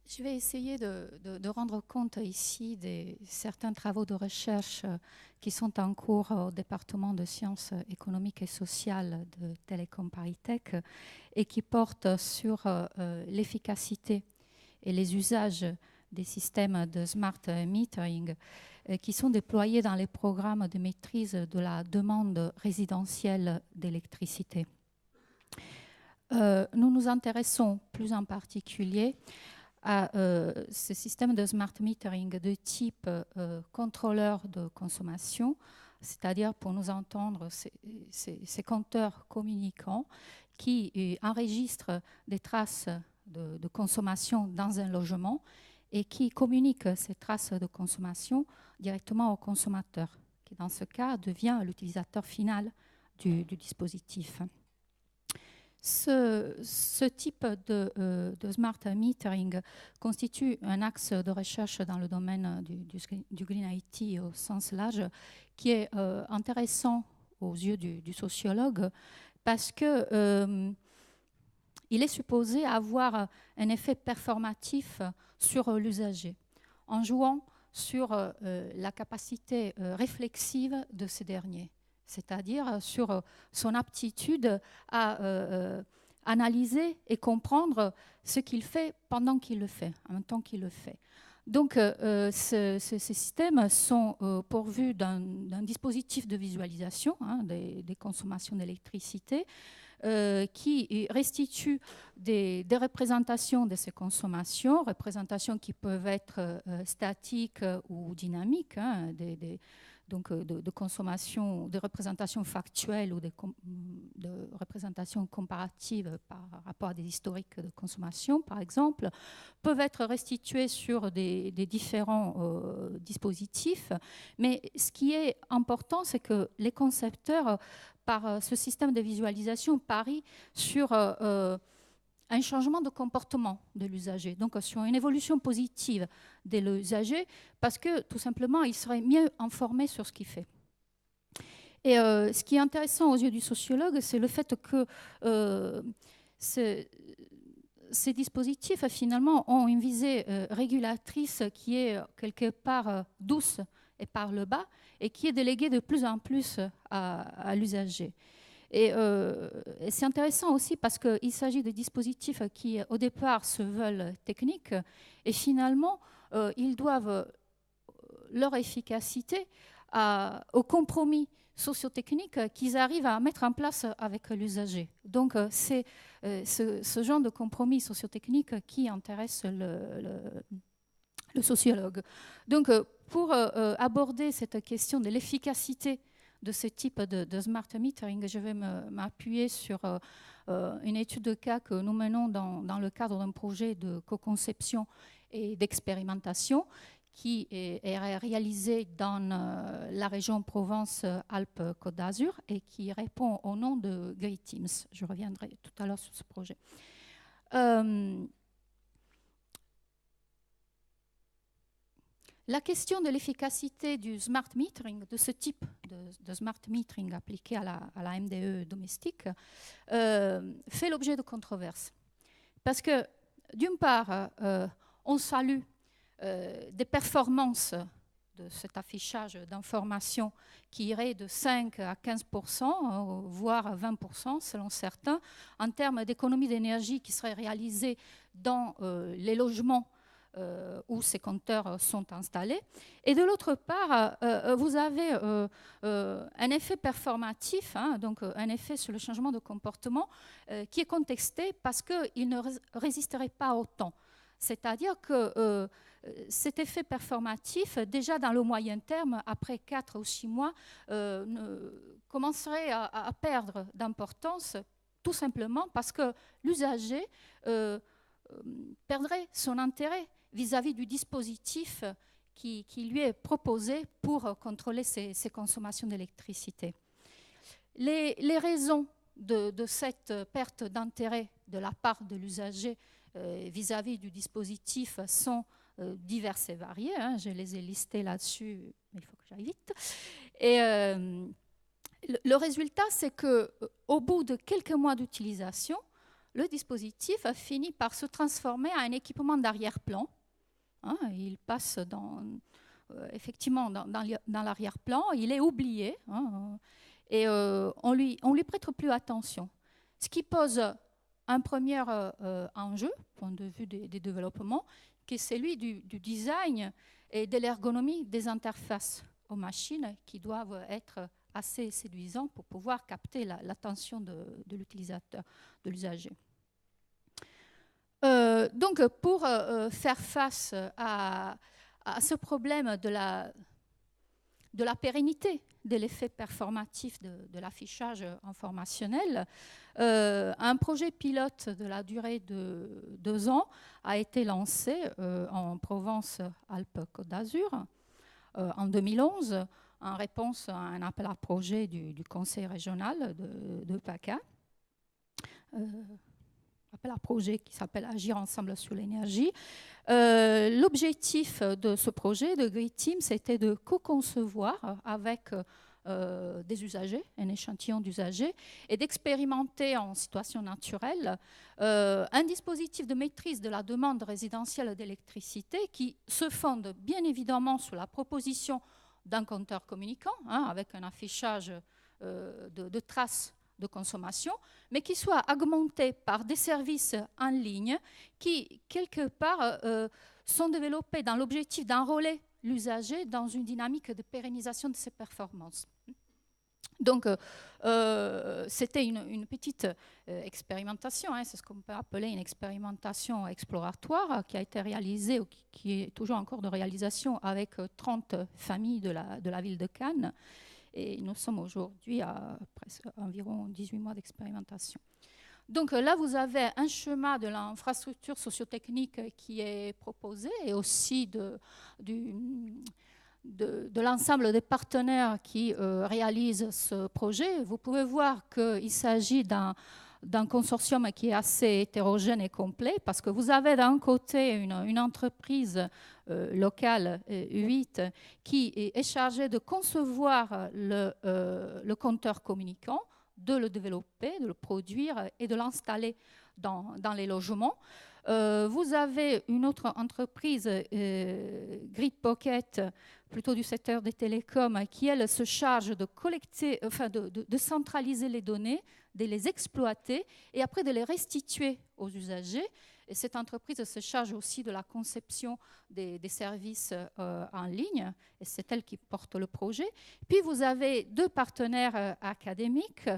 Je vais essayer de rendre compte ici de certains travaux de recherche qui sont en cours au département de sciences économiques et sociales de Télécom ParisTech et qui portent sur l'efficacité et les usages des systèmes de smart metering qui sont déployés dans les programmes de maîtrise de la demande résidentielle d'électricité. Nous nous intéressons plus en particulier à ce système de smart metering de type contrôleur de consommation, c'est-à-dire pour nous entendre ces compteurs communicants qui enregistrent des traces de consommation dans un logement et qui communiquent ces traces de consommation directement au consommateur, qui dans ce cas devient l'utilisateur final du dispositif. Ce type de smart metering constitue un axe de recherche dans le domaine du Green IT au sens large qui est intéressant aux yeux du sociologue parce que il est supposé avoir un effet performatif sur l'usager en jouant sur la capacité réflexive de ces derniers, c'est-à-dire sur son aptitude à analyser et comprendre ce qu'il fait pendant qu'il le fait, en même temps qu'il le fait. Donc, ces systèmes sont pourvus d'un dispositif de visualisation des consommations d'électricité qui restitue des représentations de ces consommations, représentations qui peuvent être statiques ou dynamiques, donc de consommation, de représentations factuelles ou de représentations comparatives par rapport à des historiques de consommation, par exemple, peuvent être restituées sur des différents dispositifs. Mais ce qui est important, c'est que les concepteurs, par ce système de visualisation, parient sur un changement de comportement de l'usager, donc sur une évolution positive de l'usager, parce que tout simplement, il serait mieux informé sur ce qu'il fait. Et ce qui est intéressant aux yeux du sociologue, c'est le fait que ces dispositifs, finalement, ont une visée régulatrice qui est quelque part douce et par le bas, et qui est déléguée de plus en plus à l'usager. Et c'est intéressant aussi parce qu'il s'agit de dispositifs qui, au départ, se veulent techniques et finalement, ils doivent leur efficacité au compromis socio-technique qu'ils arrivent à mettre en place avec l'usager. Donc, c'est ce genre de compromis socio-technique qui intéresse le sociologue. Donc, pour aborder cette question de l'efficacité de ce type de smart metering, je vais m'appuyer sur une étude de cas que nous menons dans le cadre d'un projet de co-conception et d'expérimentation qui est réalisé dans la région Provence-Alpes-Côte d'Azur et qui répond au nom de Great Teams. Je reviendrai tout à l'heure sur ce projet. La question de l'efficacité du smart metering, de ce type de smart metering appliqué à la MDE domestique, fait l'objet de controverses. Parce que, d'une part, on salue des performances de cet affichage d'informations qui irait de 5 à 15%, voire à 20% selon certains, en termes d'économie d'énergie qui serait réalisée dans les logements où ces compteurs sont installés. Et de l'autre part, vous avez un effet performatif, donc un effet sur le changement de comportement qui est contesté parce qu'il ne résisterait pas au temps. C'est-à-dire que cet effet performatif, déjà dans le moyen terme, après 4 ou 6 mois, commencerait à perdre d'importance, tout simplement parce que l'usager perdrait son intérêt vis-à-vis du dispositif qui lui est proposé pour contrôler ses consommations d'électricité. Les raisons de cette perte d'intérêt de la part de l'usager vis-à-vis du dispositif sont diverses et variées. Je les ai listées là-dessus, mais il faut que j'aille vite. Et le résultat, c'est qu'au bout de quelques mois d'utilisation, le dispositif a fini par se transformer en un équipement d'arrière-plan. Hein, il passe effectivement dans l'arrière-plan, il est oublié, hein, et on lui prête plus attention. Ce qui pose un premier enjeu, point de vue des développements, qui est celui du design et de l'ergonomie des interfaces aux machines qui doivent être assez séduisants pour pouvoir capter l'attention de l'utilisateur, de l'usager. Donc, pour faire face à ce problème de la pérennité de l'effet performatif de l'affichage informationnel, un projet pilote de la durée de 2 ans a été lancé en Provence-Alpes-Côte d'Azur en 2011, en réponse à un appel à projet du conseil régional de PACA. Appel à projet qui s'appelle Agir ensemble sur l'énergie. L'objectif de ce projet de Green Team, c'était de co-concevoir avec des usagers, un échantillon d'usagers, et d'expérimenter en situation naturelle un dispositif de maîtrise de la demande résidentielle d'électricité qui se fonde bien évidemment sur la proposition d'un compteur communicant, hein, avec un affichage de traces de consommation, mais qui soit augmenté par des services en ligne qui, quelque part, sont développés dans l'objectif d'enrôler l'usager dans une dynamique de pérennisation de ses performances. Donc, c'était une petite expérimentation, hein, c'est ce qu'on peut appeler une expérimentation exploratoire qui a été réalisée, ou qui est toujours en cours de réalisation, avec 30 familles de la ville de Cannes. Et nous sommes aujourd'hui à presque environ 18 mois d'expérimentation. Donc là, vous avez un schéma de l'infrastructure sociotechnique qui est proposé, et aussi de l'ensemble des partenaires qui réalisent ce projet. Vous pouvez voir qu'il s'agit d'un consortium qui est assez hétérogène et complet, parce que vous avez d'un côté une entreprise locale, 8, qui est chargée de concevoir le compteur communicant, de le développer, de le produire et de l'installer dans les logements. Vous avez une autre entreprise, Grid Pocket, plutôt du secteur des télécoms, qui, elle, se charge de collecter, enfin de centraliser les données, de les exploiter et après de les restituer aux usagers. Et cette entreprise se charge aussi de la conception des services en ligne, et c'est elle qui porte le projet. Puis vous avez 2 partenaires académiques.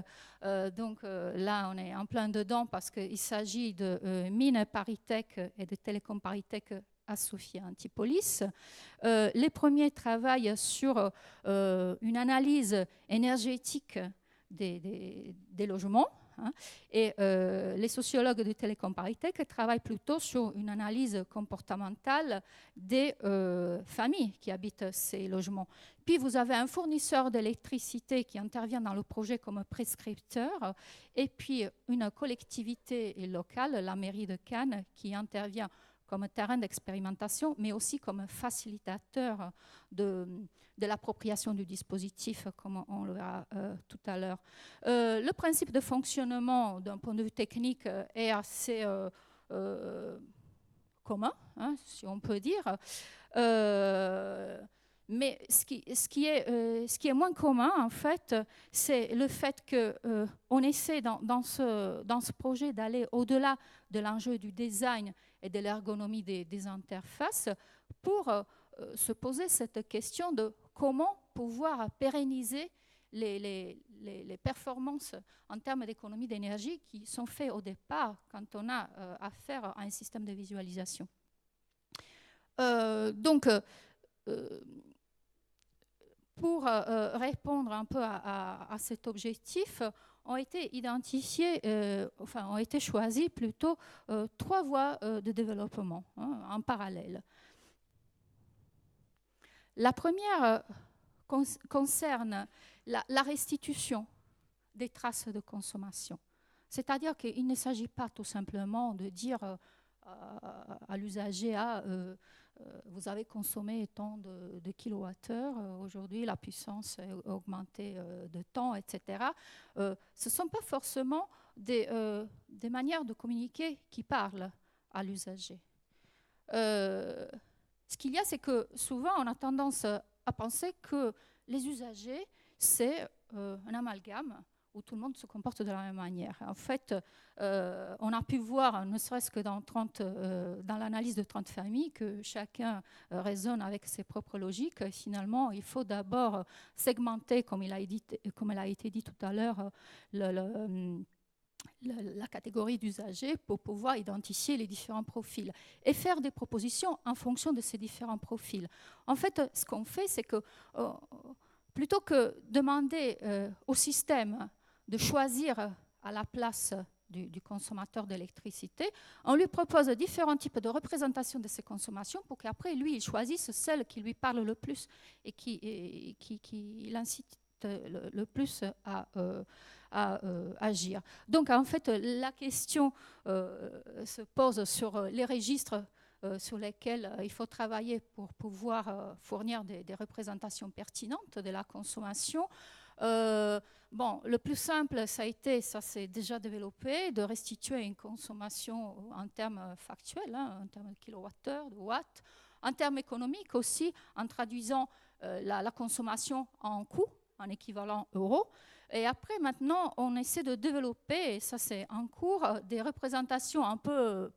Donc là, on est en plein dedans parce qu'il s'agit de Mines ParisTech et de Télécom ParisTech à Sophia Antipolis. Les premiers travaillent sur une analyse énergétique des logements. Hein, et les sociologues de Télécom ParisTech travaillent plutôt sur une analyse comportementale des familles qui habitent ces logements. Puis vous avez un fournisseur d'électricité qui intervient dans le projet comme prescripteur, et puis une collectivité locale, la mairie de Cannes, qui intervient comme terrain d'expérimentation, mais aussi comme facilitateur de l'appropriation du dispositif, comme on le verra tout à l'heure. Le principe de fonctionnement, d'un point de vue technique, est assez commun, hein, si on peut dire. Mais ce qui est moins commun, en fait, c'est le fait qu'on essaie dans ce projet d'aller au-delà de l'enjeu du design et de l'ergonomie des interfaces pour se poser cette question de comment pouvoir pérenniser les performances en termes d'économie d'énergie qui sont faites au départ quand on a affaire à un système de visualisation. Donc, pour répondre un peu à cet objectif, ont été identifiés, ont été choisis plutôt 3 voies de développement, hein, en parallèle. La première concerne la restitution des traces de consommation. C'est-à-dire qu'il ne s'agit pas tout simplement de dire à l'usager vous avez consommé tant de kilowattheures, aujourd'hui la puissance est augmentée de temps, etc. Ce ne sont pas forcément des manières de communiquer qui parlent à l'usager. Ce qu'il y a, c'est que souvent, on a tendance à penser que les usagers, c'est un amalgame où tout le monde se comporte de la même manière. En fait, on a pu voir, ne serait-ce que dans l'analyse de 30 familles, que chacun raisonne avec ses propres logiques. Finalement, il faut d'abord segmenter, comme il a été dit tout à l'heure, la catégorie d'usagers pour pouvoir identifier les différents profils et faire des propositions en fonction de ces différents profils. En fait, ce qu'on fait, c'est que plutôt que demander au système de choisir à la place du consommateur d'électricité, on lui propose différents types de représentations de ses consommations pour qu'après, lui, il choisisse celle qui lui parle le plus et qui l'incite le plus à agir. Donc, en fait, la question se pose sur les registres sur lesquels il faut travailler pour pouvoir fournir des représentations pertinentes de la consommation. Bon, le plus simple, ça s'est déjà développé, de restituer une consommation en termes factuels, en termes de kilowattheures, de watts, en termes économiques aussi, en traduisant la consommation en coût, en équivalent euro. Et après, maintenant, on essaie de développer, et ça c'est en cours, des représentations un peu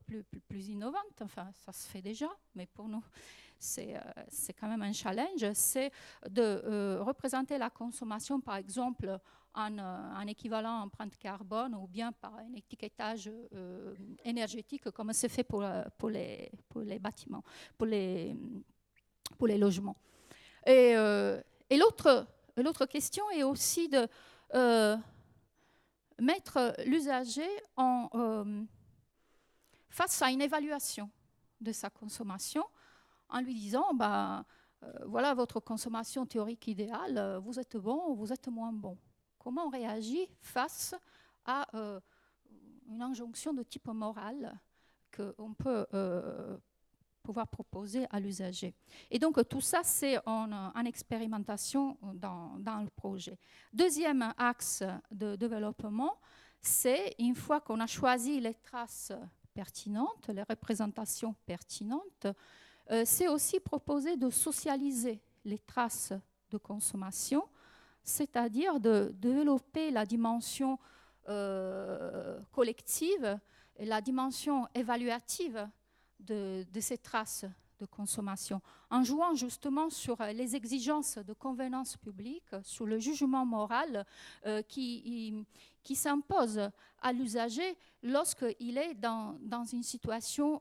plus innovantes. Enfin, ça se fait déjà, mais pour nous, c'est quand même un challenge. C'est de représenter la consommation, par exemple, en équivalent empreinte carbone ou bien par un étiquetage énergétique, comme c'est fait pour les bâtiments, pour les logements. Et l'autre question est aussi de mettre l'usager face à une évaluation de sa consommation en lui disant voilà votre consommation théorique idéale, vous êtes bon ou vous êtes moins bon. Comment on réagit face à une injonction de type moral qu'on peut pouvoir proposer à l'usager. Et donc tout ça, c'est en expérimentation dans le projet. Deuxième axe de développement, c'est une fois qu'on a choisi les traces pertinentes, les représentations pertinentes, c'est aussi proposer de socialiser les traces de consommation, c'est-à-dire de développer la dimension collective et la dimension évaluative de ces traces de consommation, en jouant justement sur les exigences de convenance publique, sur le jugement moral qui s'impose à l'usager lorsqu'il est dans une situation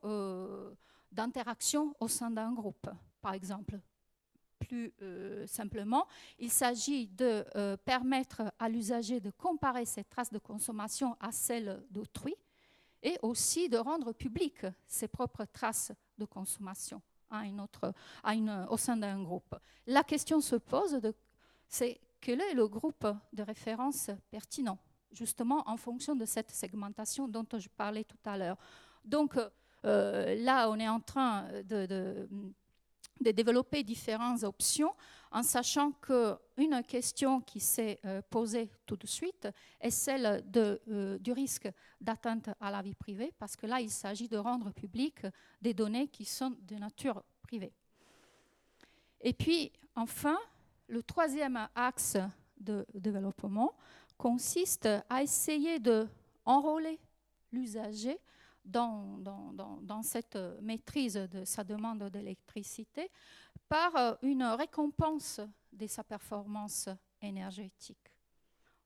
d'interaction au sein d'un groupe, par exemple. Plus simplement, il s'agit de permettre à l'usager de comparer ces traces de consommation à celles d'autrui, et aussi de rendre publiques ses propres traces de consommation au sein d'un groupe. La question se pose c'est quel est le groupe de référence pertinent, justement en fonction de cette segmentation dont je parlais tout à l'heure. Donc là, on est en train de développer différentes options en sachant qu'une question qui s'est posée tout de suite est celle du risque d'atteinte à la vie privée, parce que là, il s'agit de rendre publiques des données qui sont de nature privée. Et puis, enfin, le troisième axe de développement consiste à essayer d'enrôler l'usager dans cette maîtrise de sa demande d'électricité par une récompense de sa performance énergétique.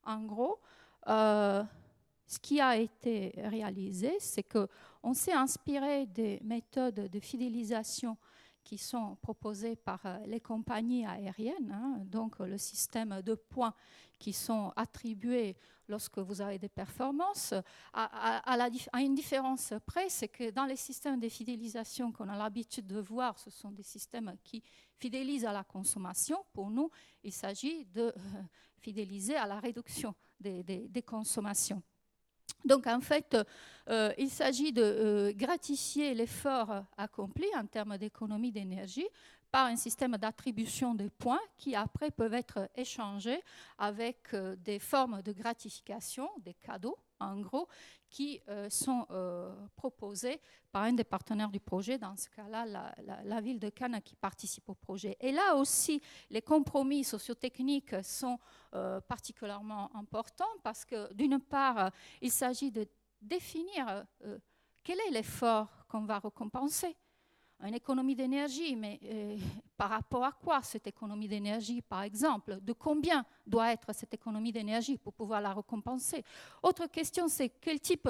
En gros, ce qui a été réalisé, c'est qu'on s'est inspiré des méthodes de fidélisation qui sont proposées par les compagnies aériennes, donc le système de points qui sont attribués lorsque vous avez des performances, à une différence près, c'est que dans les systèmes de fidélisation qu'on a l'habitude de voir, ce sont des systèmes qui fidélisent à la consommation. Pour nous, il s'agit de fidéliser à la réduction des consommations. Donc, en fait, il s'agit de gratifier l'effort accompli en termes d'économie d'énergie par un système d'attribution des points qui après peuvent être échangés avec des formes de gratification, des cadeaux en gros, qui sont proposés par un des partenaires du projet, dans ce cas-là la ville de Cannes qui participe au projet. Et là aussi, les compromis sociotechniques sont particulièrement importants parce que d'une part, il s'agit de définir quel est l'effort qu'on va récompenser. Une économie d'énergie, mais par rapport à quoi cette économie d'énergie, par exemple? De combien doit être cette économie d'énergie pour pouvoir la récompenser? Autre question, c'est quel type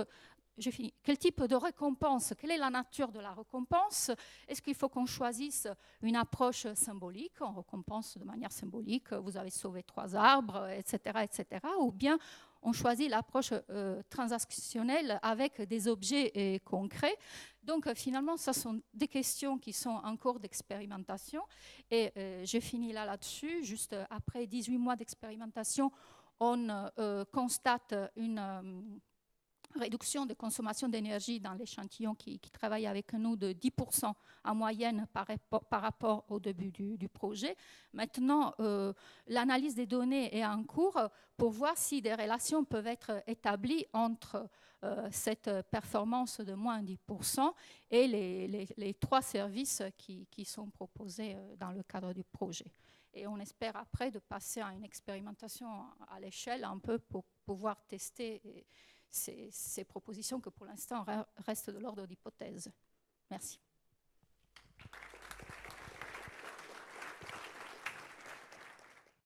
de récompense? Quelle est la nature de la récompense? Est-ce qu'il faut qu'on choisisse une approche symbolique? On récompense de manière symbolique, vous avez sauvé 3 arbres, etc., etc. Ou bien on choisit l'approche transactionnelle avec des objets concrets. Donc finalement, ce sont des questions qui sont en cours d'expérimentation. Et j'ai fini là-dessus. Juste après 18 mois d'expérimentation, on constate une réduction de consommation d'énergie dans l'échantillon qui travaille avec nous de 10% en moyenne par rapport au début du projet. Maintenant, l'analyse des données est en cours pour voir si des relations peuvent être établies entre cette performance de moins 10% et les 3 services qui sont proposés dans le cadre du projet. Et on espère après de passer à une expérimentation à l'échelle un peu pour pouvoir tester ces propositions que pour l'instant restent de l'ordre d'hypothèse. Merci.